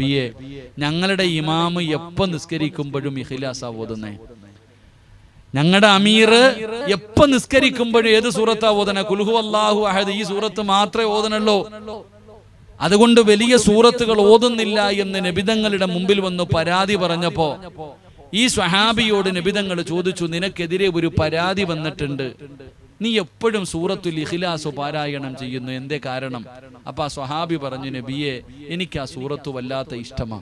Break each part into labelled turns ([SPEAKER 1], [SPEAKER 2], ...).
[SPEAKER 1] നബിയെ, ഞങ്ങളുടെ ഇമാമ് എപ്പോൾ നിസ്കരിക്കുമ്പോഴും ഇഖ്ലാസാ ഓതുന്നേ. ഞങ്ങളുടെ അമീർ എപ്പോൾ നിസ്കരിക്കുമ്പോഴും ഏത് സൂറത്താ ഓതണേ? ഖുൽ ഹുവല്ലാഹു അഹദ്, ഈ സൂറത്ത് മാത്രമേ ഓതണല്ലോ. അതുകൊണ്ട് വലിയ സൂറത്തുകൾ ഓതുന്നില്ല എന്ന് നബിതങ്ങളുടെ മുമ്പിൽ വന്ന് പരാതി പറഞ്ഞപ്പോ ഈ സ്വഹാബിയോട് നബിതങ്ങൾ ചോദിച്ചു, നിനക്കെതിരെ ഒരു പരാതി വന്നിട്ടുണ്ട്, നീ എപ്പോഴും സൂറത്തുൽ ഇഖ്ലാസ് പാരായണം ചെയ്യുന്നു, എന്തേ കാരണം? അപ്പൊ ആ സ്വഹാബി പറഞ്ഞു, നബിയെ, എനിക്ക് ആ സൂറത്ത് വല്ലാത്ത ഇഷ്ടമാ.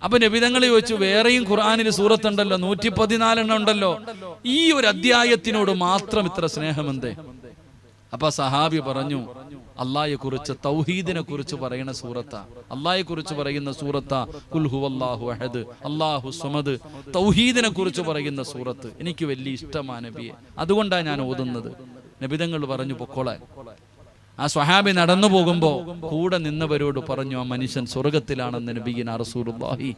[SPEAKER 1] അപ്പൊ നബിതങ്ങൾ ചോദിച്ചു, വേറെയും ഖുർആനിൽ സൂറത്തുണ്ടല്ലോ, 114 ഉണ്ടല്ലോ, ഈ ഒരു അധ്യായത്തിനോട് മാത്രം ഇത്ര സ്നേഹമെന്തേ? അപ്പൊ സഹാബി പറഞ്ഞു, അള്ളാഹയെ കുറിച്ച്, തൗഹീദിനെ കുറിച്ച് പറയുന്ന സൂറത്താ, അള്ളാഹയെ കുറിച്ച് പറയുന്ന സൂറത്താ ഖുൽ ഹുവല്ലാഹു അഹദ്, അല്ലാഹു സമദ്, തൗഹീദിനെ കുറിച്ച് പറയുന്ന സൂറത്ത് എനിക്ക് വലിയ ഇഷ്ടമാണ് നബിയെ, അതുകൊണ്ടാണ് ഞാൻ ഓതുന്നത്. നബിതങ്ങൾ പറഞ്ഞു, പൊക്കോളെ. ആ സ്വഹാബി നടന്നു പോകുമ്പോ കൂടെ നിന്നവരോട് പറഞ്ഞു, ആ മനുഷ്യൻ സ്വർഗത്തിലാണെന്ന് നബിയിന റസൂലുള്ളാഹി.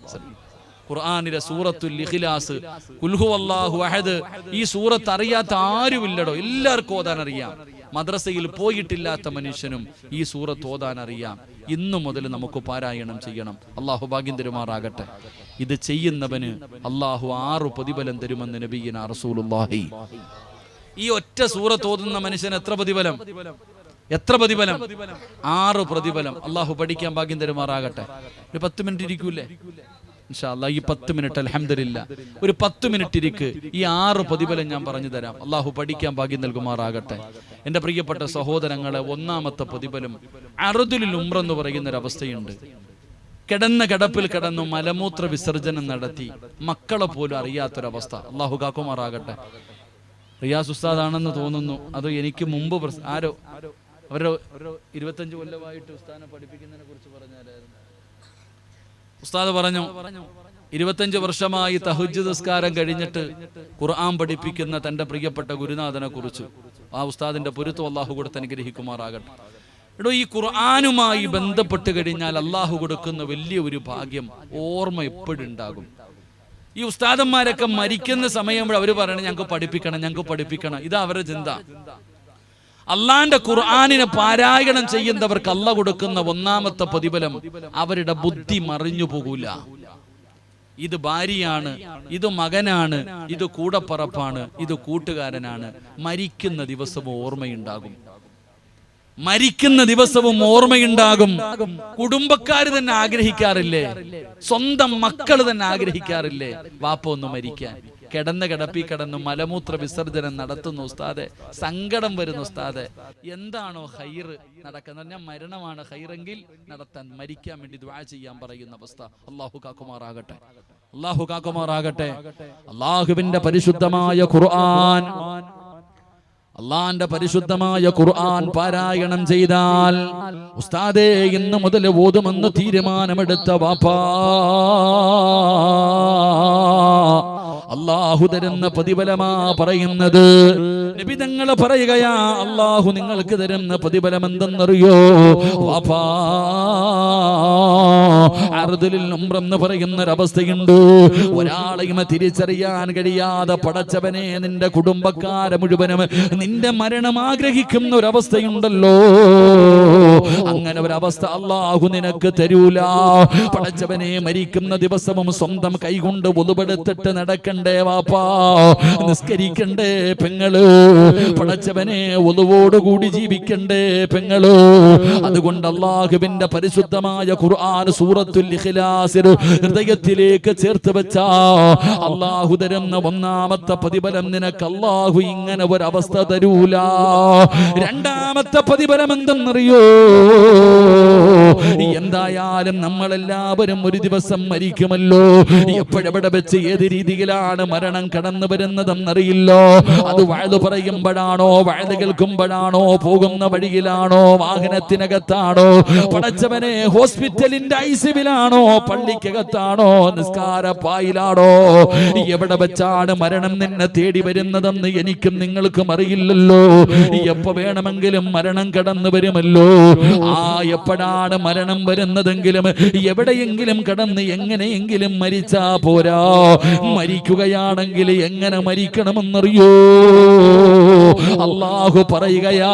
[SPEAKER 1] ഖുർആനിലെ സൂറത്തുൽ ഇഖ്ലാസ്, ഖുൽ ഹുവല്ലാഹു അഹദ്, ഈ സൂറത്ത് അറിയാത്ത ആരുമില്ലടോ, എല്ലാവർക്കും ഓതാൻ അറിയാം. മദ്രസയിൽ പോയിട്ടില്ലാത്ത മനുഷ്യനും ഈ സൂറത്ത് ഓതാൻ അറിയാം. ഇന്നു മുതൽ നമുക്ക് പാരായണം ചെയ്യണം. അള്ളാഹു ഭാഗ്യം തരുമാറാകട്ടെ. ഇത് ചെയ്യുന്നവന് അള്ളാഹു 6 പ്രതിഫലം തരുമെന്ന് നബിയിന റസൂലുള്ളാഹി. ഈ ഒറ്റ സൂറത്ത് ഓതുന്ന മനുഷ്യന് എത്ര പ്രതിഫലം? 6 പ്രതിഫലം. അള്ളാഹു പഠിക്കാൻ ഭാഗ്യം തരുമാറാകട്ടെ. ഒരു 10 മിനിറ്റ് ഇരിക്കൂലേ ഇൻഷാ അല്ലാഹ്? ഈ 10 മിനിറ്റ് അൽഹംദുലില്ലാ, ഒരു 10 മിനിറ്റ് ഇരിക്ക്. ഈ 6 പ്രതിഫലം ഞാൻ പറഞ്ഞു തരാം. അള്ളാഹു പഠിക്കാൻ ഭാഗ്യം നൽകുമാറാകട്ടെ. എൻ്റെ പ്രിയപ്പെട്ട സഹോദരങ്ങളെ, ഒന്നാമത്തെ പ്രതിഫലം അർദുൽ ഉംറ എന്ന് പറയുന്നൊരവസ്ഥയുണ്ട്. കിടന്ന കിടപ്പിൽ കിടന്നു മലമൂത്ര വിസർജനം നടത്തി മക്കളെ പോലും അറിയാത്തൊരവസ്ഥ. അള്ളാഹു കാക്കുമാറാകട്ടെ. റിയാസ് ഉസ്താദാണെന്ന് തോന്നുന്നു, അത് എനിക്ക് മുമ്പ് ആരോ അവരുടെ 25 കൊല്ലമായിട്ട് ഉസ്താദിനെ പഠിപ്പിക്കുന്നതിനെ കുറിച്ച് പറഞ്ഞാലായിരുന്നു. ഉസ്താദ് പറഞ്ഞു, 25 വർഷമായി തഹജ്ജുദ് നിസ്കാരം കഴിഞ്ഞിട്ട് ഖുർആൻ പഠിപ്പിക്കുന്ന തൻ്റെ പ്രിയപ്പെട്ട ഗുരുനാഥനെ കുറിച്ച്. ആ ഉസ്താദിന്റെ പൊരുത്തം അള്ളാഹു കൊടുത്ത് അനുഗ്രഹിക്കുമാറാകട്ടെ. എടോ, ഈ ഖുർആനുമായി ബന്ധപ്പെട്ട് കഴിഞ്ഞാൽ അള്ളാഹു കൊടുക്കുന്ന വലിയ ഒരു ഭാഗ്യം, ഓർമ്മ എപ്പോഴും ഉണ്ടാകും. ഈ ഉസ്താദന്മാരൊക്കെ മരിക്കുന്ന സമയം അവർ പറയണം, ഞങ്ങൾക്ക് പഠിപ്പിക്കണം. ഇതാ അവരുടെ ചിന്ത. അള്ളാന്റെ ഖുർആനിനെ പാരായണം ചെയ്യുന്നവർക്ക് അള്ളാഹ് കൊടുക്കുന്ന ഒന്നാമത്തെ പ്രതിഫലം, അവരുടെ ബുദ്ധി മറിഞ്ഞു പോകൂല. ഇത് ഭാര്യയാണ്, ഇത് മകനാണ്, ഇത് കൂടപ്പറപ്പാണ്, ഇത് കൂട്ടുകാരനാണ്. മരിക്കുന്ന ദിവസവും ഓർമ്മയുണ്ടാകും. കുടുംബക്കാര് തന്നെ ആഗ്രഹിക്കാറില്ലേ? സ്വന്തം മക്കൾ തന്നെ ആഗ്രഹിക്കാറില്ലേ വാപ്പ ഒന്ന് മരിക്കാൻ? കിടന്ന കിടപ്പി കിടന്നു മലമൂത്ര വിസർജനം നടത്തുന്നു ഉസ്താദെ, സങ്കടം വരുന്നു ഉസ്താദെ. എന്താണോ ഹൈറ് നടക്കുന്നത്? ഞാൻ മരണമാണ് ഹൈറെങ്കിൽ നടത്താൻ, മരിക്കാൻ വേണ്ടി ദുആ ചെയ്യാൻ പറയുന്ന അവസ്ഥ. അല്ലാഹു കാക്കുമാറാകട്ടെ. അല്ലാഹുവിന്റെ പരിശുദ്ധമായ ഖുർആൻ, അള്ളാന്റെ പരിശുദ്ധമായ ഖുർആൻ പാരായണം ചെയ്താൽ ഉസ്താദേ ഇന്ന് മുതൽ ഓതുമെന്ന് തീരുമാനമെടുത്ത വാപ്പാ, അള്ളാഹു തരുന്ന പ്രതിഫലമാ പറയുന്നത്. നബി തങ്ങൾ പറയുകയാ, അള്ളാഹു നിങ്ങൾക്ക് തരുന്ന പ്രതിഫലം എന്തെന്നറിയോ വാപ്പാ? അർദുൽ ഉംറ എന്ന് പറയുന്ന ഒരവസ്ഥയുണ്ട്. ഒരാളെയും തിരിച്ചറിയാൻ കഴിയാതെ പടച്ചവനെ, നിന്റെ കുടുംബക്കാരെ മുഴുവനും നിന്റെ മരണം ആഗ്രഹിക്കുന്ന ഒരവസ്ഥയുണ്ടല്ലോ. അങ്ങനെ ഒരവസ്ഥ അള്ളാഹു നിനക്ക് തരൂല. പടച്ചവനെ, മരിക്കുന്ന ദിവസവും സ്വന്തം കൈകൊണ്ട് വുളുവെടുത്തിട്ട് നടക്കണ്ടേ വാപ്പാ, നിസ്കരിക്കണ്ടേ പെങ്ങള്, പടച്ചവനെ വുളുവോടുകൂടി ജീവിക്കണ്ടേ പെങ്ങള്. അതുകൊണ്ട് അള്ളാഹുവിന്റെ പരിശുദ്ധമായ ഖുർആൻ സൂറത്തുൽ ഇഖ്ലാസ് ഹൃദയത്തിലേക്ക് ചേർത്ത് വെച്ചാ അള്ളാഹു തരുന്ന ഒന്നാമത്തെ പ്രതിഫലം നിനക്ക് അള്ളാഹു ഇങ്ങനെ ഒരവസ്ഥ തരൂല. രണ്ടാമത്തെ പ്രതിഫലം എന്തെന്നറിയോ? എന്തായാലും നമ്മളെല്ലാവരും ഒരു ദിവസം മരിക്കുമല്ലോ. എപ്പോഴെവിടെ വെച്ച് ഏത് രീതിയിലാണ് മരണം കടന്നു വരുന്നതെന്നറിയില്ലോ. അത് വഅദ് പറയുമ്പോഴാണോ, വഅദ് കേൾക്കുമ്പോഴാണോ, പോകുന്ന വഴിയിലാണോ, വാഹനത്തിനകത്താണോ, പടച്ചവനെ ഹോസ്പിറ്റലിന്റെ ഐസിയുവിലാണോ, പള്ളിക്കകത്താണോ, നിസ്കാരപ്പായിലാണോ, എവിടെ വെച്ചാണ് മരണം നിന്നെ തേടി വരുന്നതെന്ന് എനിക്കും നിങ്ങൾക്കും അറിയില്ലല്ലോ. എപ്പോ വേണമെങ്കിലും മരണം കടന്നു വരുമല്ലോ. എപ്പോഴാണ് മരണം വരുന്നതെങ്കിലും എവിടെയെങ്കിലും കടന്ന് എങ്ങനെയെങ്കിലും മരിച്ചാ പോരാ. മരിക്കുകയാണെങ്കിൽ എങ്ങനെ മരിക്കണമെന്നറിയോ? അല്ലാഹു പറയുകയാ,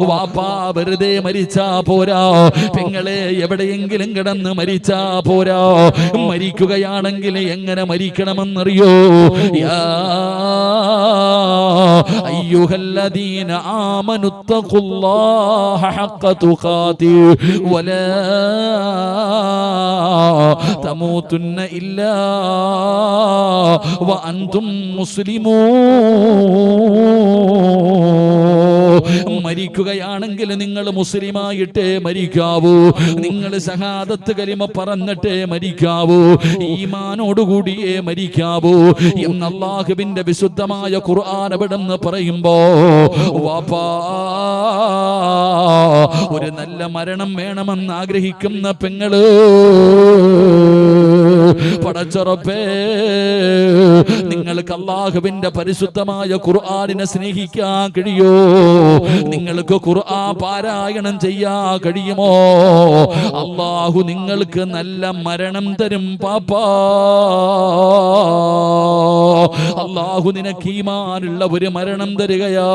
[SPEAKER 1] വാപ്പാ വെറുതെ മരിച്ചാ പോരാ, പെങ്ങളെ എവിടെയെങ്കിലും കിടന്ന് മരിച്ചാ പോരാ. മരിക്കുകയാണെങ്കിൽ എങ്ങനെ മരിക്കണമെന്നറിയോ? യാ അയ്യുഹല്ലദീന ആമനുത്തഖുല്ലാഹ ഹഖ്ക തുഖാതി വലാ തമൂതുന്ന ഇല്ലാ വഅൻതും മുസ്ലിമൂൻ. മരിക്കുകയാണെങ്കിൽ നിങ്ങൾ മുസ്ലിമായിട്ടേ മരിക്കാവൂ. നിങ്ങൾ ഷഹാദത്ത് കലിമ പറഞ്ഞിട്ടേ മരിക്കാവൂ. ഈമാനോടുകൂടിയേ മരിക്കാവൂ എന്ന് അല്ലാഹുവിന്റെ വിശുദ്ധമായ ഖുർആൻ എവിടെന്ന് പറയുമ്പോ, വാപ്പാ ഒരു നല്ല മരണം വേണമെന്ന് ആഗ്രഹിക്കുന്ന പെങ്ങള്, പടച്ചറപ്പേ നിങ്ങൾക്ക് അല്ലാഹുവിന്റെ പരിശുദ്ധമായ ഖുർആനിനെ സ്നേഹിക്കാൻ കഴിയോ? നിങ്ങൾക്ക് ഖുർആൻ പാരായണം ചെയ്യാൻ കഴിയുമോ? അല്ലാഹു നിങ്ങൾക്ക് നല്ല മരണം തരും പാപ്പാ. അല്ലാഹു നിനക്ക് ഈമാനുള്ള ഒരു മരണം തരികയോ?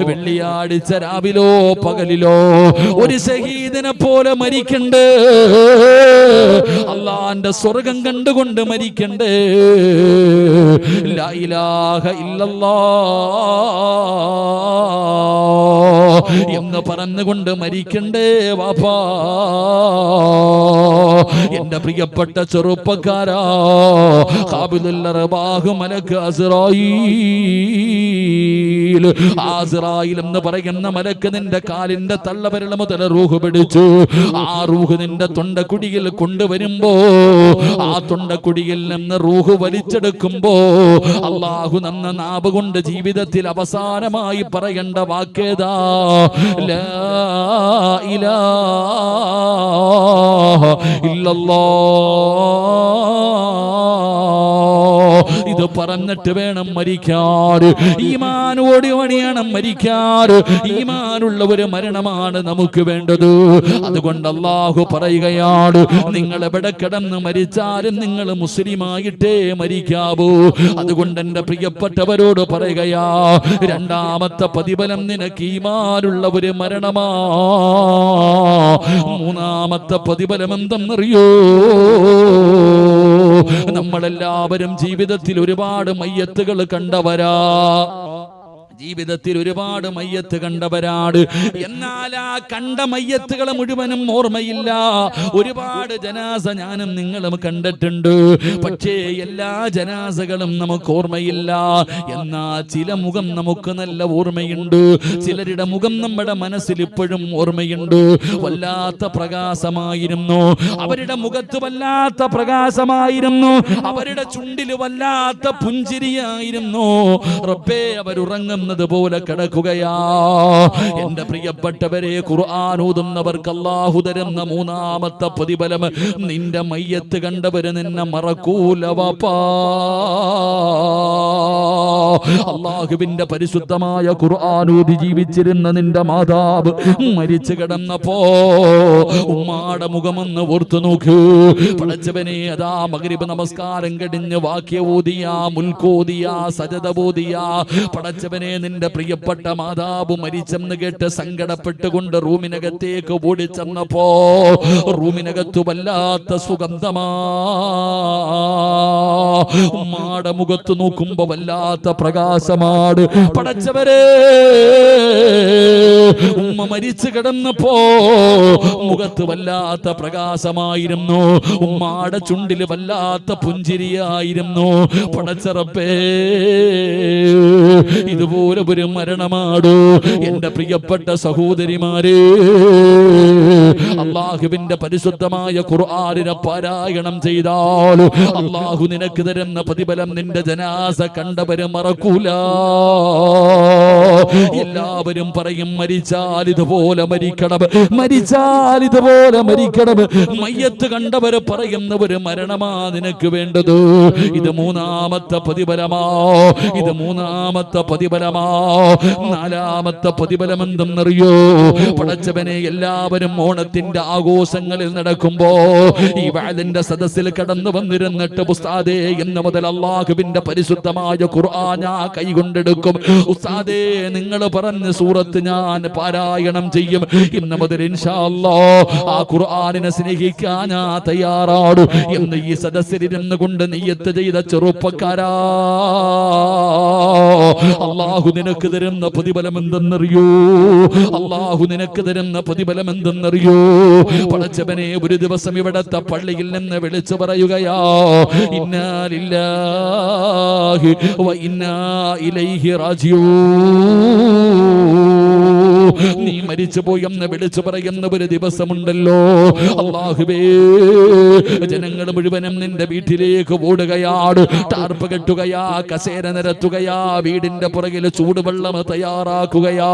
[SPEAKER 1] വെള്ളിയാഴ്ച രാവിലോ പകലിലോ ഒരു ശഹീദിനെ പോലെ മരിക്കണ്ടേ? അല്ലാഹുവിന്റെ സ്വർഗം കണ്ടുകൊണ്ട് മരിക്കണ്ടേ? ലാ ഇലാഹ ഇല്ലല്ലാഹ് എന്ന് പറഞ്ഞുകൊണ്ട് മരിക്കണ്ടേ വാപ്പാ? എന്റെ പ്രിയപ്പെട്ട ചെറുപ്പക്കാരാ, ഖാബിദുൽ അർവാഹ് മലക്ക് അസ്റായീൽ എന്ന് പറയുന്ന മലക്ക് നിന്റെ കാലിന്റെ തള്ളവിരൽ മുതൽ റൂഹ് പിടിച്ചു. ആ റൂഹ് നിന്റെ തൊണ്ടക്കുടിയിൽ കൊണ്ടുവരുമ്പോ, ആ തൊണ്ടക്കുടിയിൽ നിന്ന് റൂഹ് വലിച്ചെടുക്കുമ്പോ അല്ലാഹു നന്ന നാവ് കൊണ്ട് ജീവിതത്തിൽ അവസാനമായി പറയേണ്ട വാക്കേതാ? ലാ ഇലാഹ ഇല്ലല്ലാഹ്. ഇത് പറഞ്ഞിട്ട് വേണം മരിക്കാൻ. ഈമാനോട് വേണം മരിക്കാൻ. ഈമാനുള്ള ഒരു മരണമാണ് നമുക്ക് വേണ്ടത്. അതുകൊണ്ട് അല്ലാഹു പറയുകയാണ്, നിങ്ങൾ എവിടെ കിടന്ന് മരിച്ചാലും നിങ്ങൾ മുസ്ലിമായിട്ടേ മരിക്കാവൂ. അതുകൊണ്ട് എന്റെ പ്രിയപ്പെട്ടവരോട് പറയുകയാ, രണ്ടാമത്തെ പ്രതിഫലം നിനക്ക് ഈമാനുള്ള ഒരു മരണമാ. മൂന്നാമത്തെ പ്രതിഫലം എന്തെന്നറിയോ? നമ്മളെല്ലാവരും ജീവിതത്തിൽ ഒരുപാട് മയ്യത്തുകൾ കണ്ടവരാ. ജീവിതത്തിൽ ഒരുപാട് മയ്യത്ത് കണ്ടവരാണ്. എന്നാൽ ആ കണ്ട മയ്യത്തുകളെ മുഴുവനും ഓർമ്മയില്ല. ഒരുപാട് ജനാസ ഞാനും നിങ്ങളും കണ്ടിട്ടുണ്ട്. പക്ഷേ എല്ലാ ജനാസകളും നമുക്ക് ഓർമ്മയില്ല. എന്നാൽ ചില മുഖം നമുക്ക് നല്ല ഓർമ്മയുണ്ട്. ചിലരുടെ മുഖം നമ്മുടെ മനസ്സിൽ ഇപ്പോഴും ഓർമ്മയുണ്ട്. വല്ലാത്ത പ്രകാശമായിരുന്നു അവരുടെ മുഖത്ത്, വല്ലാത്ത പ്രകാശമായിരുന്നു അവരുടെ ചുണ്ടിൽ, വല്ലാത്ത പുഞ്ചിരിയായിരുന്നു. റബ്ബേ, അവരുറങ്ങുന്ന പോലെ കിടക്കുകയാ. എന്റെ പ്രിയപ്പെട്ടവരെ, ഖുർആൻ ഓതുന്നവർക്ക് അല്ലാഹു തരുന്ന മൂന്നാമത്തെ പ്രതിഫലം, നിന്റെ മയ്യത്ത് കണ്ടവര് നിന്നെ മറക്കൂല വാപ്പാ. അല്ലാഹുവിന്റെ പരിശുദ്ധമായ ഖുർആൻ ഓതി ജീവിച്ചിരുന്ന നിന്റെ മാതാവ് മരിച്ചു കിടന്നപ്പോ ഉമ്മാടെ മുഖമൊന്ന് ഓർത്തു നോക്കൂ. പടച്ചവനെ, അതാ മഗ്രിബ് നമസ്കാരം കഴിഞ്ഞ് വാക്യ ഓതിയ, മുൽക്കോതിയ, സജദ ഓതിയ, പടച്ചവനെ നിന്റെ പ്രിയപ്പെട്ട മാതാവ് മരിച്ചെന്ന് കേട്ട് സങ്കടപ്പെട്ടുകൊണ്ട് റൂമിനകത്തേക്ക് ഓടിച്ചെന്നപ്പോ റൂമിനകത്ത് വല്ലാത്ത സുഗന്ധമാ. ഉമ്മാടെ മുഖത്ത് നോക്കുമ്പോ വല്ലാത്ത പ്രകാശമാണ്. പടച്ചവരെ, ഉമ്മ മരിച്ചു കിടന്നപ്പോ മുഖത്ത് വല്ലാത്ത പ്രകാശമായിരുന്നു. ഉമ്മാടെ ചുണ്ടിൽ വല്ലാത്ത പുഞ്ചിരിയായിരുന്നു. പടച്ചറപ്പേ, ഇതുപോലെ ഒരു മരണമാടോ എന്റെ പ്രിയപ്പെട്ട സഹോദരിമാരെ. അല്ലാഹുവിന്റെ പരിശുദ്ധമായ ഖുർആനിനെ പാരായണം ചെയ്താൽ അല്ലാഹു നിനക്ക് തരുന്ന പ്രതിഫലം നിന്റെ ജനാസ കണ്ടവര് മറക്കൂല. എല്ലാവരും പറയും, മരിച്ചാൽ ഇതുപോലെ മരിക്കണം, മരിച്ചാൽ ഇതുപോലെ മരിക്കണം. മയ്യത്ത് കണ്ടവര് പറയുന്ന ഒരു മരണമാ നിനക്ക് വേണ്ടത്. ഇത് മൂന്നാമത്തെ പ്രതിഫലമാ. ഇത് മൂന്നാമത്തെ പ്രതിഫലമാ. നാലാമത്തെ പ്രതിഫലം എന്തെന്നറിയോ? പടച്ചവനെ, എല്ലാവരും ഓണത്തിന്റെ ആഘോഷങ്ങളിൽ നടക്കുമ്പോ ഈ വഅദിന്റെ സദസ്സിൽ കടന്നു വന്നിരുന്നിട്ട് ഉസ്താദേ എന്ന് മുതൽ അല്ലാഹുവിന്റെ പരിശുദ്ധമായ ഖുർആൻ ഞാൻ കൈകൊണ്ടെടുക്കും, ഉസ്താദേ നിങ്ങൾ പറഞ്ഞ സൂറത്ത് ഞാൻ പാരായണം ചെയ്യും, ഇന്ന് മുതൽ ഇൻഷാ അല്ലാഹ് ആ ഖുർആനിനെ സ്നേഹിക്കാൻ ഞാൻ തയ്യാറാണ് എന്ന് ഈ സദസ്സിൽ ഇരുന്ന് കൊണ്ട് നിയ്യത്ത് ചെയ്ത ചെറുപ്പക്കാരാ, അല്ലാഹു നിനക്ക് തരുന്ന പ്രതിഫലം എന്തെന്നറിയോ? അല്ലാഹു നിനക്ക് തരുന്ന പ്രതിഫലം എന്തെന്നറിയോ? പടച്ചവനെ, ഒരു ദിവസം ഇവിടത്തെ പള്ളിയിൽ നിന്ന് വിളിച്ചു പറയുകയാ, ഇന്നാ ലില്ലാഹി വ ഇന്നാ ഇലൈഹി റാജിഊൻ. നീ മരിച്ചുപോയി എന്ന് വിളിച്ചു പറയുന്ന ഒരു ദിവസമുണ്ടല്ലോ, അല്ലാഹുവേ, ജനങ്ങൾ മുഴുവനും നിന്റെ വീട്ടിലേക്ക് ഓടുകയാണ്, ടാർപ്പ് കെട്ടുകയാ, കസേര നിരത്തുകയാ, വീടിന്റെ പുറകിൽ ചൂടുവെള്ളം തയ്യാറാക്കുകയാ,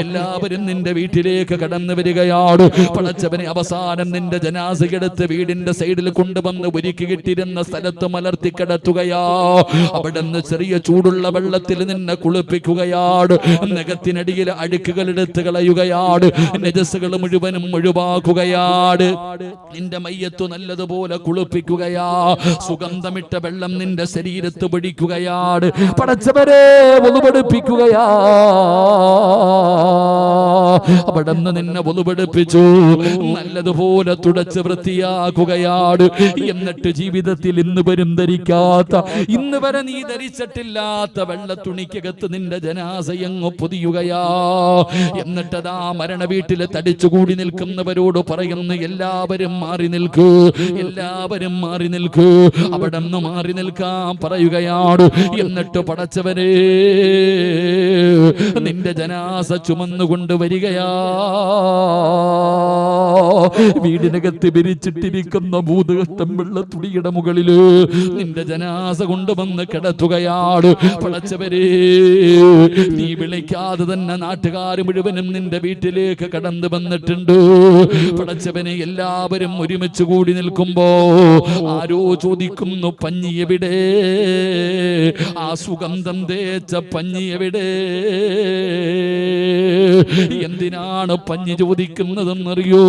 [SPEAKER 1] എല്ലാവരും നിന്റെ വീട്ടിലേക്ക് കടന്നു വരികയാണ്. പടച്ചവനെ, അവസാനം നിന്റെ ജനാസയെടുത്ത് വീടിന്റെ സൈഡിൽ കൊണ്ടുവന്ന് ഒരുക്കി കിട്ടിരുന്ന സ്ഥലത്ത് മലർത്തി കിടത്തുകയാ, അവിടെ നിന്ന് ചെറിയ ചൂടുള്ള വെള്ളത്തിൽ നിന്നെ കുളിപ്പിക്കുകയാണ്, നഖത്തിനടിയിൽ അഴുക്കുകൾ എടുത്ത് കളയുകയാണ്, നജസ്സുകൾ മുഴുവനും ഒഴിവാക്കുകയാണ്, നിന്റെ മയ്യത്തു നല്ലതുപോലെ കുളിപ്പിക്കുകയാ, സുഗന്ധമിട്ട വെള്ളം നിന്റെ ശരീരത്ത് പിടിക്കുകയാണ്, പടച്ചവരെ ഒലുപെടുപ്പിക്കുകയാ, അവിടെ നിന്ന് നിന്നെ ഒലുപെടുപ്പിച്ചു നല്ലതുപോലെ തുടച്ച് വൃത്തിയാക്കുകയാണ്. എന്നിട്ട് ജീവിതത്തിൽ ഇന്ന് വരും ധരിക്കാത്ത, ഇന്ന് വരെ നീ ധരിച്ചിട്ടില്ലാത്ത വെള്ള തുണിക്കകത്ത് നിന്റെ ജനാസയങ്ങ് പൊതിയുകയാ. എന്നിട്ടതാ മരണ വീട്ടിൽ തടിച്ചുകൂടി നിൽക്കുന്നവരോട് പറയുന്നു, എല്ലാവരും മാറി നിൽക്കൂ, എല്ലാവരും മാറി നിൽക്കൂ, അവിടെ നിന്ന് മാറി നിൽക്കാൻ പറയുകയാണ്. എന്നിട്ട് പടച്ചവരെ, നിന്റെ ജനാസ ചുമന്നുകൊണ്ട് വരികയാ, വീടിനകത്ത് വിരിച്ചിട്ടിരിക്കുന്ന ഭൂതകഷ്ടം വെള്ള തുണിയുടെ മുകളില് നിന്റെ ജനാസ കൊണ്ടുവന്ന് കിടത്തുകയാണ്. പടച്ചവരെ, നീ വിളിക്കാതെ തന്നെ നാട്ടുകാർ മുഴുവനും നിന്റെ വീട്ടിലേക്ക് കടന്നു വന്നിട്ടുണ്ട്. പടച്ചവനെ, എല്ലാവരും ഒരുമിച്ച് കൂടി നിൽക്കുമ്പോ ആരോ ചോദിക്കുന്നു, പഞ്ഞി എവിടെ? ആ സുഗന്ധം തേച്ച പഞ്ഞി എവിടെ? എന്തിനാണ് പഞ്ഞി ചോദിക്കുന്നതെന്നറിയോ?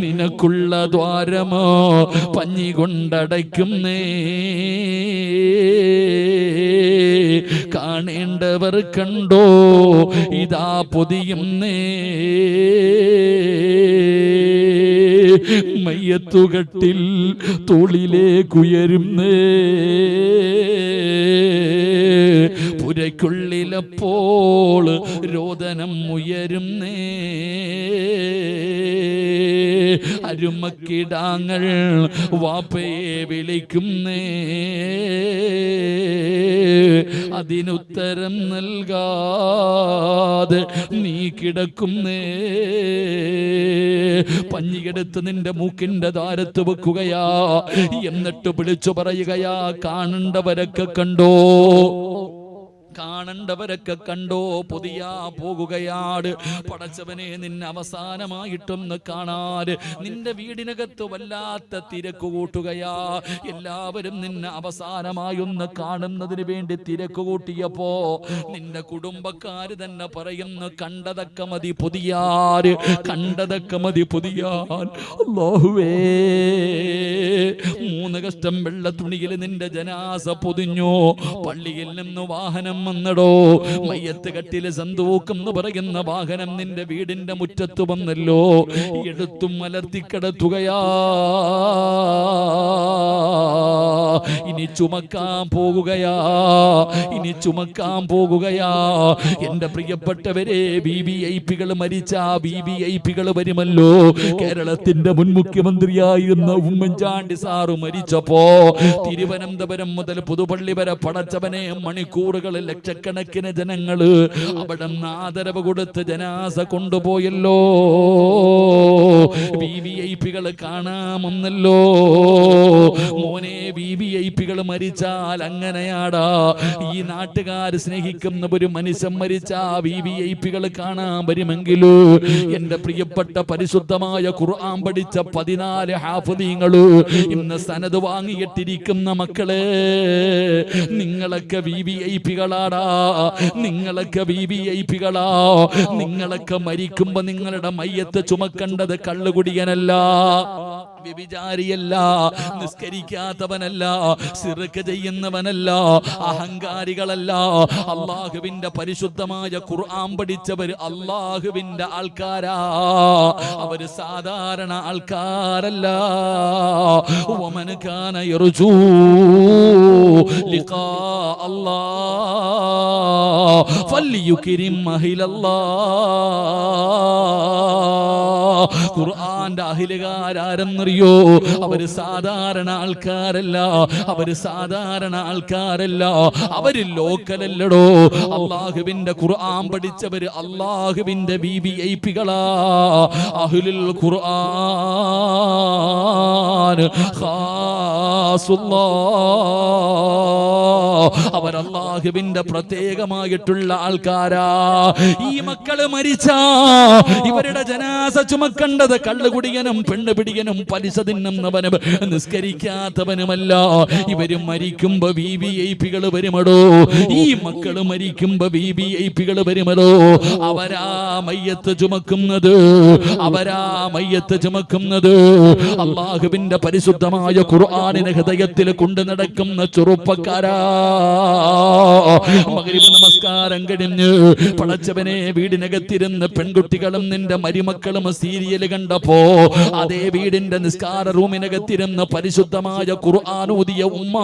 [SPEAKER 1] നിനക്കുള്ള ദ്വാരമോ പഞ്ഞി കൊണ്ടടയ്ക്കുന്നേ, കാണേണ്ടവർ കണ്ടോ ഇതാ പൊതിയുന്നേ, മയ്യത്തുകട്ടിൽ തോളിലേക്കുയരുന്നേ, പുരയ്ക്കുള്ളിലപ്പോൾ രോദനം ഉയരുന്നേ, അരുമക്കിടാങ്ങൾ വാപ്പയെ വിളിക്കുന്നേ, അതിനുത്തരം നൽകാതെ നീ കിടക്കുന്നേ, പഞ്ഞിയെടുത്ത് നിന്റെ മൂക്കിന്റെ ദ്വാരത്ത് വെക്കുകയാ, എന്നിട്ട് വിളിച്ചു പറയുകയാ, കാണേണ്ടവരൊക്കെ കണ്ടോ, കാണേണ്ടവരൊക്കെ കണ്ടോ, പൊതിയാ പോകുകയാണ്. പടച്ചവനെ, നിന്നെ അവസാനമായിട്ടൊന്ന് കാണാൻ നിന്റെ വീടിനകത്ത് വല്ലാത്ത തിരക്ക് കൂട്ടുകയാ. എല്ലാവരും നിന്നെ അവസാനമായി ഒന്ന് കാണുന്നതിന് വേണ്ടി തിരക്ക് കൂട്ടിയപ്പോ നിന്റെ കുടുംബക്കാര് തന്നെ പറയുന്നു, കണ്ടതൊക്കെ മതി പൊതിയാൻ, കണ്ടതൊക്കെ മതി പൊതിയാൻ. അല്ലാഹുവേ, 3 കഷ്ടം വെള്ള തുണിയിൽ നിന്റെ ജനാസ പൊതിഞ്ഞു. പള്ളിയിൽ നിന്ന് വാഹനം വന്നടോ, മയ്യത്ത് കട്ടില് സന്തൂക്കം എന്ന് പറയുന്ന വാഹനം നിന്റെ വീടിന്റെ മുറ്റത്ത് വന്നല്ലോ, എടുത്തും മലർത്തി കിടത്തുകയാ. ഇനി ചുമക്കാൻ പോകുകയാ, ഇനി ചുമക്കാൻ പോകുകയാ. എന്റെ പ്രിയപ്പെട്ടവരെ, VVIPകൾ മരിച്ച VVIPകൾ വരുമല്ലോ. കേരളത്തിന്റെ മുൻ മുഖ്യമന്ത്രിയായിരുന്ന ഉമ്മൻചാണ്ടി സാറ് മരിച്ചപ്പോ തിരുവനന്തപുരം മുതൽ പുതുപ്പള്ളി വരെ പടച്ചവനെ മണിക്കൂറുകളിൽ ലക്ഷക്കണക്കിന് ജനങ്ങള് അവിടെ ആദരവ് കൊടുത്ത് ജനാസ കൊണ്ടുപോയല്ലോ. VVIPകൾ കാണാമെന്നല്ലോ. മോനെ, VVIP VVIP-കൾ മരിച്ചാൽ അങ്ങനെയാടാ. ഈ നാട്ടുകാർ സ്നേഹിക്കുന്ന ഒരു മനുഷ്യൻ മരിച്ചാ VVIP-കൾ കാണാൻ വരുമെങ്കിലോ എന്റെ പ്രിയപ്പെട്ട പരിശുദ്ധമായ ഖുർആൻ പഠിച്ച 14 ഹാഫിളീങ്ങള് ഇന്ന് സനദ് വാങ്ങിയിട്ടിരിക്കുന്ന മക്കളെ, നിങ്ങളൊക്കെ VVIP-കളാടാ, നിങ്ങളൊക്കെ VVIP-കളാ. നിങ്ങളൊക്കെ മരിക്കുമ്പോ നിങ്ങളുടെ മയ്യത്ത് ചുമക്കേണ്ടത് കള്ളുകുടിയനല്ല, വ്യഭിചാരിയല്ല, നിസ്കരിക്കാത്തവനല്ല, സിർക്ക് ചെയ്യുന്നവനല്ല, അഹങ്കാരികളല്ല. അള്ളാഹുവിന്റെ പരിശുദ്ധമായ ഖുർആൻ പഠിച്ചവർ അള്ളാഹുവിന്റെ ആൾക്കാരാ, അവര് സാധാരണ ആൾക്കാരല്ല. വമൻ കാന യർജൂ ലിഖാ അല്ലാഹ് ഫൽയുക്രിം അഹ്ലല്ലാഹ്. ഖുർആന്റെ അഹ്ലുകാരെന്നറിയോ? അവര് സാധാരണ ആൾക്കാരല്ല, അവര് സാധാരണ ആൾക്കാരല്ല, അവര് ലോക്കലല്ലടോ. അള്ളാഹുവിന്റെ ഖുർആൻ പഠിച്ചവര് അള്ളാഹുവിന്റെ VVIP-കളാ. അഹ്ലുൽ ഖുർആൻ ഖാസുല്ലാഹ്, അവർ അള്ളാഹുവിന്റെ പ്രത്യേകമായിട്ടുള്ള ആൾക്കാരാ. ഈ മക്കള് മരിച്ചാ ഇവരുടെ ജനാസ ചുമക്കേണ്ടത് കള്ളുകുടിയനും പെണ്ണുപിടിയനും പലിശ തിന്നുന്നവനും നിസ്കരിക്കാത്തവനുമല്ല. ഇവര് മരിക്കുമ്പോ VVIP-കൾ വരുമടോ. ഈ മക്കള് മരിക്കുമ്പോ VVIP-കൾ വരുമടോ. അവരാ മയ്യത്ത് ചുമക്കുന്നത്, അവരാ മയ്യത്ത് ചുമക്കുന്നത്. അള്ളാഹുവിന്റെ പരിശുദ്ധമായ ഖുർആനിനെ ഹൃദയത്തിൽ കൊണ്ടു നടക്കുന്ന ചെറുപ്പക്കാരാ, മഗ്രിബ് നമസ്കാരം കഴിഞ്ഞ് പടച്ചവനെ വീടിനകത്തിരുന്ന് പെൺകുട്ടികളും നിന്റെ മരുമക്കളും സീരിയൽ കണ്ടപ്പോ അതേ വീടിന്റെ നിസ്കാര റൂമിനകത്തിരുന്ന് പരിശുദ്ധമായ ഖുർആൻ ഓതിയ ഉമ്മ,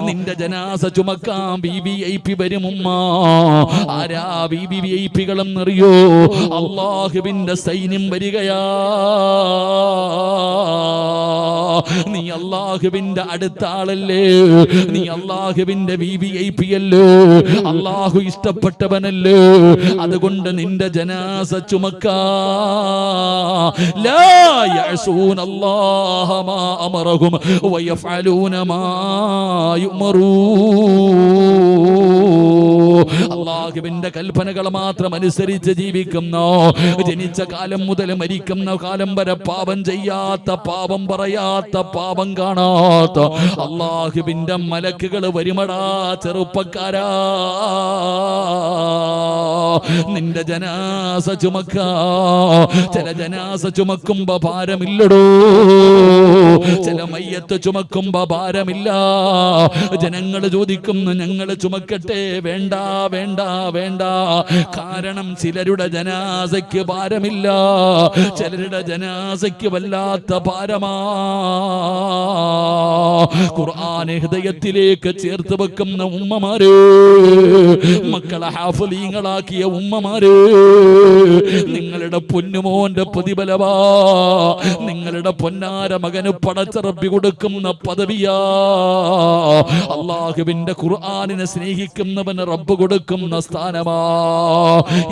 [SPEAKER 1] നിന്റെ ജനാസ ചുമക്കാൻ VVIP വരും ഉമ്മ. ആരാ VVIP-കളെന്നറിയോ? അള്ളാഹുവിന്റെ സൈന്യം വരികയാ. നീ അള്ളാഹുവിന്റെ അടുത്ത ആളല്ലേ, നീ അള്ളാഹുവിന്റെ VVIP അല്ലേ, അള്ളാഹു ഇഷ്ടപ്പെട്ടവനല്ലേ. അതുകൊണ്ട് നിന്റെ ജനാസ ചുമക്കാ. ലാ യഅസൂനല്ലാഹ മാ അമറഹും വയഫഅലൂന മാ യുമറൂൻ. അള്ളാഹുവിന്റെ കൽപ്പനകൾ മാത്രം അനുസരിച്ച് ജീവിക്കുന്നോ, ജനിച്ച കാലം മുതൽ മരിക്കുന്ന കാലം വരെ പാപം ചെയ്യാത്ത, പാപം പറയാത്ത, പാപം കാണാത്ത അള്ളാഹുവിന്റെ മലക്കുകൾ വരുമടാ ചെറുപ്പക്കാരാ. നിന്റെ ജനാസ ചുമക്കാ. ചില ജനാസ ചുമക്കുമ്പോ ഭാരമില്ലടോ, ചില മയ്യത്ത് ചുമക്കുമ്പോ ഭാരമില്ല. ജനങ്ങൾ ചോദിക്കുന്നു ഞങ്ങൾ ചുമക്കട്ടെ? വേണ്ട വേണ്ട വേണ്ട. കാരണം ചിലരുടെ ജനാസയ്ക്ക് ഭാരമില്ല, ചിലരുടെ ജനാസയ്ക്ക് വല്ലാത്ത ഭാരമാ. ഖുർആനെ ഹൃദയത്തിലേക്ക് ചേർത്ത് വെക്കുന്ന ഉമ്മമാര്, മക്കളെ ഹാഫിളീങ്ങളാക്കിയ ഉമ്മമാര്, നിങ്ങളുടെ പൊന്നുമോന്റെ പ്രതിഫലവാ, നിങ്ങളുടെ പൊന്നാര മകന് പടച്ച റബ്ബി കൊടുക്കുന്ന പദവിയാ. അള്ളാഹുവിന്റെ ഖുർആനിനെ സ്നേഹിക്കുന്നവന് റബ്ബ് കൊടുക്കുന്ന സ്ഥാനമാ.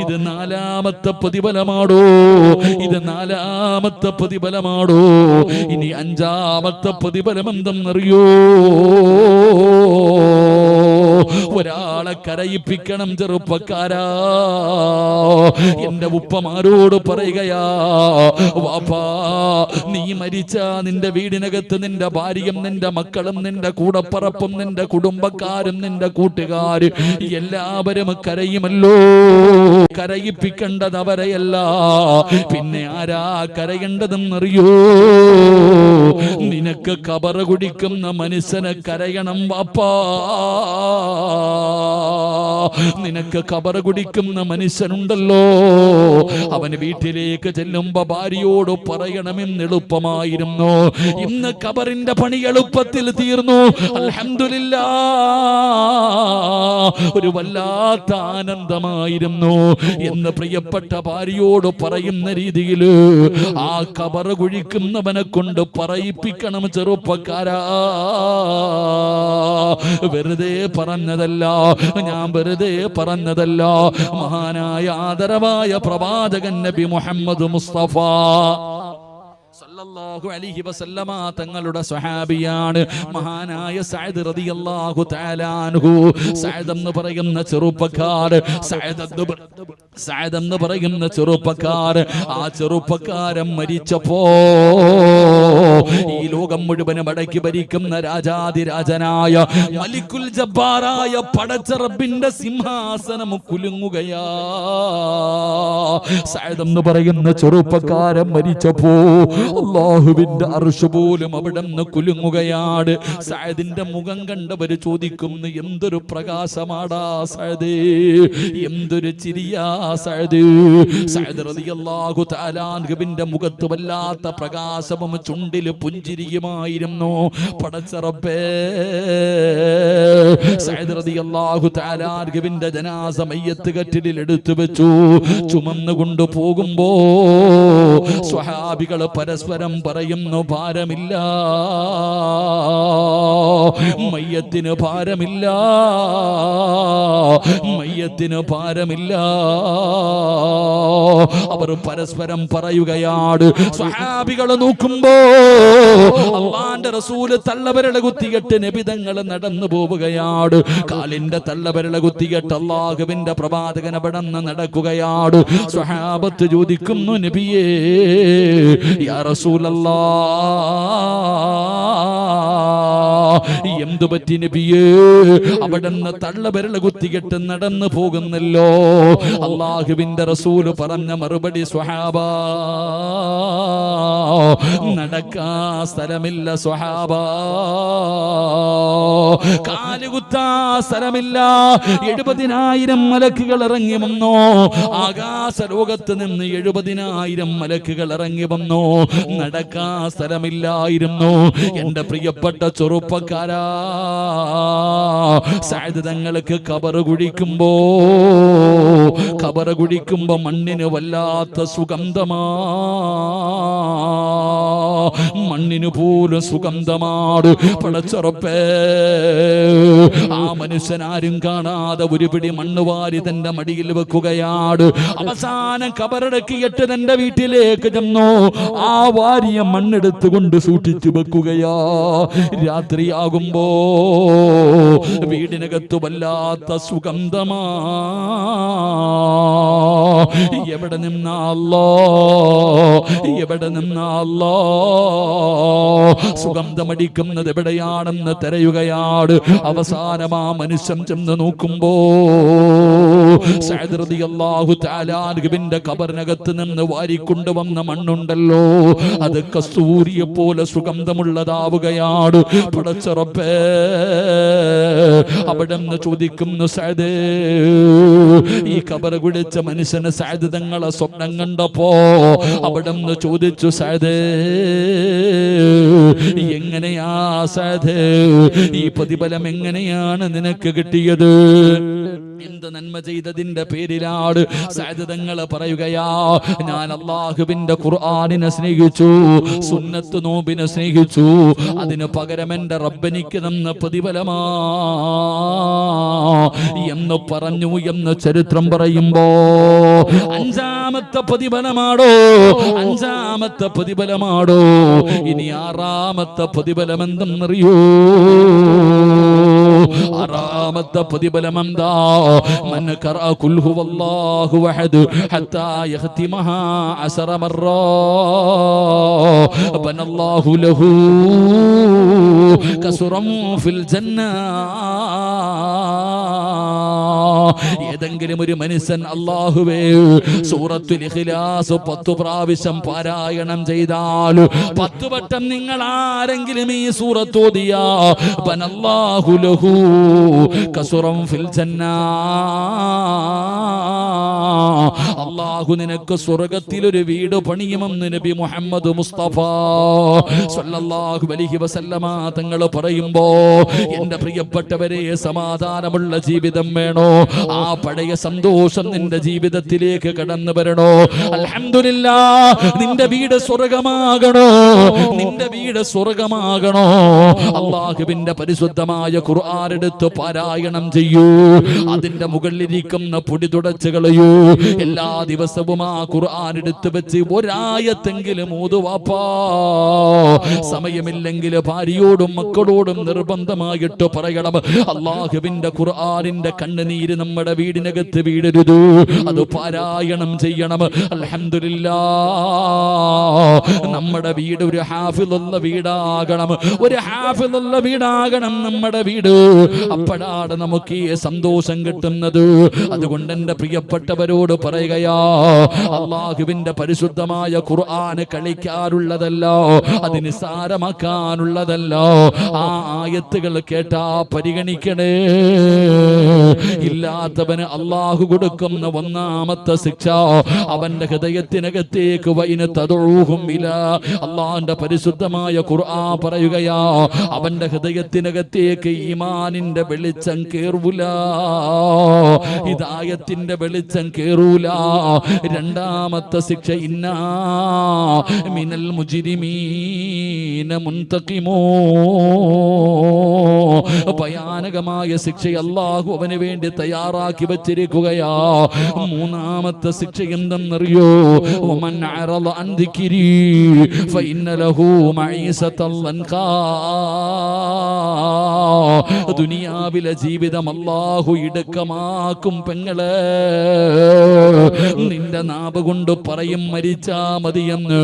[SPEAKER 1] ഇത് 4ാമത്തെ പ്രതിഫലമാടോ, ഇത് 4ാമത്തെ പ്രതിഫലമാടോ. ഇനി 5ാമത്തെ പ്രതിഫലം എന്തെന്നറിയോ? ഒരാളെ കരയിപ്പിക്കണം ചെറുപ്പക്കാരാ. എന്റെ ഉപ്പമാരോട് പറയുകയാ, വാപ്പാ നീ മരിച്ച നിന്റെ വീടിനകത്ത് നിന്റെ ഭാര്യയും നിന്റെ മക്കളും നിന്റെ കൂടപ്പറപ്പും നിന്റെ കുടുംബക്കാരും നിന്റെ കൂട്ടുകാരും എല്ലാവരും കരയുമല്ലോ. കരയിപ്പിക്കേണ്ടത് അവരെയല്ല, പിന്നെ ആരാ കരയേണ്ടതെന്നറിയോ? നിനക്ക് കബറ കുടിക്കുന്ന മനുഷ്യനെ കരയണം വാപ്പാ. നിനക്ക് കബറ കുടിക്കുന്ന മനുഷ്യനുണ്ടല്ലോ, അവന് വീട്ടിലേക്ക് ചെല്ലുമ്പോ ഭാര്യയോട് പറയണമെന്ന് എളുപ്പമായിരുന്നു. ഇന്ന് കബറിന്റെ പണി എളുപ്പത്തിൽ തീർന്നു, അൽഹംദുലില്ലാഹ്. ഒരു വല്ലാത്ത ആനന്ദമായിരുന്നു എന്ന് പ്രിയപ്പെട്ട ഭാര്യയോട് പറയുന്ന രീതിയിൽ ആ കബറ കുഴിക്കുന്നവനെ കൊണ്ട് പറയിപ്പിക്കണം ചെറുപ്പക്കാരാ. വെറുതെ പറഞ്ഞതല്ല, ഞാൻ വെറുതെ പറഞ്ഞതല്ല. മഹാനായ ആദരവായ പ്രവാചകൻ നബി മുഹമ്മദ് മുസ്തഫ സല്ലല്ലാഹു അലൈഹി വസല്ലമ തങ്ങളുടെ സ്വഹാബിയാണ് മഹാനായ സഅദ് റളിയല്ലാഹു തആല അൻഹു. സഅദ് എന്ന് പറയുന്ന ചെറുപ്പക്കാർ, സഅദ് എന്ന് പറയുന്ന ചെറുപ്പക്കാർ, ആ ചെറുപ്പക്കാരൻ മരിച്ചപ്പോ ഈ ലോകം മുഴുവനും അടക്കി ഭരിക്കുന്ന രാജാതിരാജനായ മലിക്കുൽ ജബ്ബാറായ പടച്ച റബ്ബിന്റെ സിംഹാസനം കുലുങ്ങുകയാ. സഅദ് എന്ന് പറയുന്ന ചെറുപ്പക്കാരൻ മരിച്ചപ്പോ അല്ലാഹുവിന്റെ അർശ് പോലും അവിടെ നിന്ന് കുലുങ്ങുകയാണ്. സഅദിന്റെ മുഖം കണ്ടവര് ചോദിക്കുന്നു, എന്തൊരു പ്രകാശമാടാ സഅദ്, എന്തൊരു ചിരിയാ സഅദ്. സഅദ് റളിയല്ലാഹു തആല അൻഹുവിന്റെ മുഖത്ത് വല്ലാത്ത പ്രകാശവും ചുണ്ടില് പുഞ്ചിരിയുമായിരുന്നു. പടച്ച റബ്ബേ, സഅദ് റളിയല്ലാഹു തആല അൻഹുവിന്റെ ജനാസ മയ്യത്ത് കട്ടിലിൽ എടുത്തു വെച്ചു. ചുമന്നുകൊണ്ട് പോകുമ്പോ സ്വഹാബികൾ പരസ്പരം പറയുന്നു, ഭാരമില്ല, മയ്യത്തിന് ഭാരമില്ല, മയ്യത്തിന് ഭാരമില്ല. അവർ പരസ്പരം പറയുകയാണ്. സ്വഹാബികൾ നോക്കുമ്പോ അല്ലാഹുവിന്റെ റസൂൽ തള്ളവിരൽ കുത്തിയിട്ട് നബി തങ്ങൾ നടന്നു പോവുകയാണ്. കാലിന്റെ തള്ളവിരൽ കുത്തിയിട്ട് അല്ലാഹുവിന്റെ പ്രവാചകൻ അവിടെ നിന്ന് നടക്കുകയാണ്. സ്വഹാബത്ത് ചോദിക്കുന്നു, നബിയേ യാ റസൂലല്ലാഹ്, എന്തു പറ്റി നബിയേ, അവിടുന്ന് തള്ളവിരൽ കുത്തിയിട്ട് നടന്നു പോകുന്നല്ലോ? അല്ലാഹുവിന്റെ റസൂല് പറഞ്ഞ മറുപടി, സ്വഹാബാ, നടക്കാ സ്ഥലമില്ല സ്വഹാബാ, കാലുകുത്താ സ്ഥലമില്ല. 70,000 മലക്കുകൾ ഇറങ്ങി വന്നു. ആകാശ ലോകത്ത് നിന്ന് 70,000 മലക്കുകൾ ഇറങ്ങി വന്നു. നടക്കാ സ്ഥലമില്ലായിരുന്നു. എന്റെ പ്രിയപ്പെട്ട ചെറുപ്പക്കാരാ, സഅദ് തങ്ങൾക്ക് ഖബറ് കുഴിക്കുമ്പോ മണ്ണിന് വല്ലാത്ത സുഗന്ധമാ, മണ്ണിന് പോലും സുഗന്ധമാണ്. പടച്ചറപ്പേ, ആ മനുഷ്യൻ ആരും കാണാതെ ഒരു പിടി മണ്ണ് വാരി തന്റെ മടിയിൽ വെക്കുകയാണ്. അവസാനം ഖബറടക്കിയിട്ട് തന്റെ വീട്ടിലേക്ക് ചെന്നു. ആ വാരിയ മണ്ണെടുത്തുകൊണ്ട് സൂക്ഷിച്ചു വെക്കുകയാ. രാത്രിയാകുമ്പോ വീടിനകത്ത് വല്ലാത്ത സുഗന്ധമാ. എവിടെ നിന്നാല്ലോ, എവിടെ നിന്നാല്ലോ സുഗന്ധമടിക്കുന്നത് എവിടെയാണെന്ന് തിരയുകയാണ്. അവസാനം ആ മനുഷ്യൻ ചെന്ന് നോക്കുമ്പോ സഅദ് റളിയല്ലാഹു തആല അൻഹുവിന്റെ ഖബറിനകത്ത് നിന്ന് വാരിക്കൊണ്ടുവന്ന മണ്ണുണ്ടല്ലോ, അത് കസ്തൂരിയെ പോലെ സുഗന്ധമുള്ളതാവുകയാണ്. പടച്ച റബ്ബേ, അവിടെ നിന്ന് ചോദിക്കുന്നു, സഅദ്, ഈ ഖബർ കുഴിച്ച മനുഷ്യന് സഅദ് തങ്ങളെ സ്വപ്നം കണ്ടപ്പോ അവിടെ നിന്ന് ചോദിച്ചു, സഅദ്, എങ്ങനെയാ സഅദ്, ഈ പ്രതിഫലം എങ്ങനെയാണ് നിനക്ക് കിട്ടിയത്? എന്ത് നന്മ ചെയ്തതിന്റെ പേരിലാണ്? സഅദ് തങ്ങൾ പറയുകയാ, ഞാൻ അല്ലാഹുവിന്റെ ഖുർആനിനെ സ്നേഹിച്ചു, സുന്നത്ത് നോമ്പിനെ സ്നേഹിച്ചു, അതിന് പകരം എന്റെ റബ്ബെനിക്ക് തന്ന പ്രതിഫലമാ എന്ന് പറഞ്ഞു എന്ന് ചരിത്രം പറയുമ്പോ, അഞ്ചാമത്തെ പ്രതിഫലമാടോ, അഞ്ചാമത്തെ പ്രതിഫലമാടോ. ഇനി ആറാമത്തെ പ്രതിഫലം എന്തെന്നറിയോ? ആറാമത്തെ പ്രതിഫലം എന്താ? من قرأ قل هو الله أحد حتى يختمها 10 مرات بنى الله له قصرا في الجنة. ഏതെങ്കിലും ഒരു മനുഷ്യൻ അല്ലാഹുവേ സൂറത്തുൽ ഇഖ്ലാസ് 10 പ്രാവശ്യം പാരായണം ചെയ്താൽ, 10 വട്ടം നിങ്ങൾ ആരെങ്കിലും ഈ സൂറത്ത് ഓതിയാ, ബനല്ലാഹു ലഹു ഖസ്റൻ ഫിൽ ജന്ന, അല്ലാഹു നിനക്ക് സ്വർഗ്ഗത്തിൽ ഒരു വീട് പണിയുമെന്ന് നബി മുഹമ്മദ് മുസ്തഫ സ്വല്ലല്ലാഹു അലൈഹി വസല്ലമ തങ്ങൾ പറയുമ്പോ, എന്റെ പ്രിയപ്പെട്ടവരെ, സമാധാനമുള്ള ജീവിതം വേണോ? ആ പഴയ സന്തോഷം നിന്റെ ജീവിതത്തിലേക്ക് കടന്നു വരണോ? അൽഹംദുലില്ലാഹ്, നിന്റെ വീട് സ്വർഗ്ഗമാകണോ? നിന്റെ വീട് സ്വർഗ്ഗമാകണോ? അല്ലാഹുവിന്റെ പരിശുദ്ധമായ ഖുർആൻ എടുത്ത് പാരായണം ചെയ്യൂ. അതിന്റെ മുകളിലിരിക്കുന്ന പൊടി തുടച്ചു കളയൂ. എല്ലാ ദിവസവും ആ ഖുർആൻ എടുത്തു വെച്ച് ഒരായത്തെങ്കിലും ഓതുവാപ്പാ. സമയമില്ലെങ്കിൽ ഭാര്യയോടും മക്കളോടും നിർബന്ധമായിട്ട് പറയണം, അല്ലാഹുവിന്റെ ഖുർആനിന്റെ കണ്ണുനീര് നമ്മുടെ വീടിനകത്ത് വീടരുത്, അത് പാരായണം ചെയ്യണം. അൽഹംദുലില്ലാഹ്, നമ്മുടെ വീട് ഒരു ഹാഫിളുള്ള വീടാകണം, ഒരു ഹാഫിളുള്ള വീടാകണം നമ്മുടെ വീട്. അപ്പോഴാണ് നമുക്ക് ഈ സന്തോഷം കിട്ടുന്നത്. അതുകൊണ്ട് എന്റെ പ്രിയപ്പെട്ടവരോട് പറയുകയാ, അല്ലാഹുവിന്റെ പരിശുദ്ധമായ ഖുർആൻ കളിക്കാറുള്ളതല്ല, അത് നിസ്സാരമാക്കാനുള്ളതല്ല. ആ ആയത്തുകൾ കേട്ടാ പരിഗണിക്കണേ. ഇല്ലാത്തവന് അല്ലാഹു കൊടുക്കുന്ന ഒന്നാമത്തെ ശിക്ഷ, അവന്റെ ഹൃദയത്തിനകത്തേക്ക് വൈന തദഊഹും ഇലാ, അല്ലാഹുവിന്റെ പരിശുദ്ധമായ ഖുർആൻ പറയുകയാ, അവന്റെ ഹൃദയത്തിനകത്തേക്ക് ഈമാനിന്റെ വെളിച്ചം കേറൂല, ഹിദായത്തിന്റെ വെളിച്ചം കേറൂല. രണ്ടാമത്തെ ശിക്ഷ, ഇന്നാ മിനൽ മുജ്രിമീന മുൻതഖിമൂ, ഭയാനകമായ ശിക്ഷ അല്ലാഹു അവന് വേണ്ടി തയ്യാറാക്കി വച്ചിരിക്കുകയാ. മൂന്നാമത്തെ ശിക്ഷ എന്തെന്നറിയോ, വമൻ അറള അൻ ദിക്രി ഫഇന്ന ലഹു മഈസതൻ ലൻകാ, ദുനിയാവിലെ ജീവിതം അല്ലാഹു ഇടുക്കമാക്കും പെങ്ങളെ. നിന്റെ നാവ് കൊണ്ട് പറയും മരിച്ചാ മതിയെന്ന്,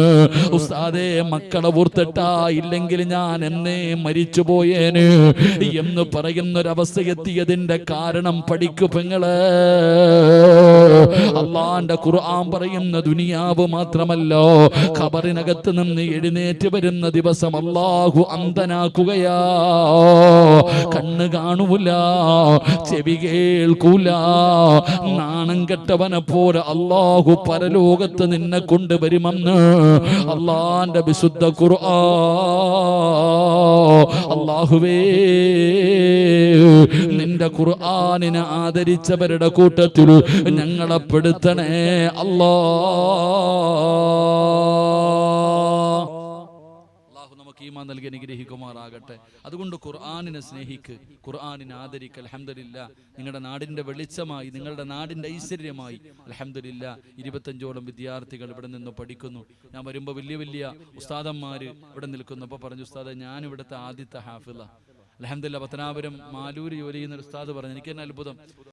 [SPEAKER 1] ഉസ്താദേ മക്കളെ ഓർത്തിട്ടാ, ഇല്ലെങ്കിൽ ഞാൻ എന്നേ മരിച്ചു പോയേന് എന്ന് പറയുന്നൊരവസ്ഥ എത്തിയതിന്റെ കാരണം പഠിക്കു പെങ്ങളെ. അല്ലാഹുവിന്റെ ഖുർആൻ പറയുന്ന ദുനിയാവ് മാത്രമല്ല, ഖബറിനകത്ത് നിന്ന് എഴുന്നേറ്റ് വരുന്ന ദിവസം അല്ലാഹു അന്ധനാക്കുകയാ. കണ്ണ് കാണൂല, ചെവി കേൾക്കൂല, നാണം കെട്ടവനെ പോലെ അല്ലാഹു പരലോകത്ത് നിന്നെ കൊണ്ടുവരുമെന്ന് അല്ലാഹുവിന്റെ വിശുദ്ധ ഖുർആൻ. അല്ലാഹുവേ, നിന്റെ ഖുർആനിനെ ആദരിച്ചവരുടെ കൂട്ടത്തിൽ ഞങ്ങളെ പെടുത്തണേ അല്ലാ. ഈമാൻ നൽകി അനുഗ്രഹിക്കുമാറാകട്ടെ. അതുകൊണ്ട് ഖുർആനിനെ സ്നേഹിക്ക്, ഖുർആനിനെ ആദരിക്ക്. അൽഹംദുലില്ലാ, നിങ്ങളുടെ നാടിന്റെ വെളിച്ചമായി, നിങ്ങളുടെ നാടിന്റെ ഐശ്വര്യമായി. അൽഹംദുലില്ലാ, 25ഓളം വിദ്യാർത്ഥികൾ ഇവിടെ നിന്ന് പഠിക്കുന്നു. ഞാൻ വരുമ്പോൾ വലിയ വലിയ ഉസ്താദന്മാര് ഇവിടെ നിൽക്കുന്നു. അപ്പോൾ പറഞ്ഞു, ഉസ്താദ് ഞാൻ ഇവിടുത്തെ ആദ്യത്തെ ഹാഫിള. അൽഹംദുലില്ലാ, പത്തനാപുരം മാലൂര് ജോലി ചെയ്യുന്ന ഒരു ഉസ്താദ് പറഞ്ഞു, എനിക്ക് തന്നെ അത്ഭുതം.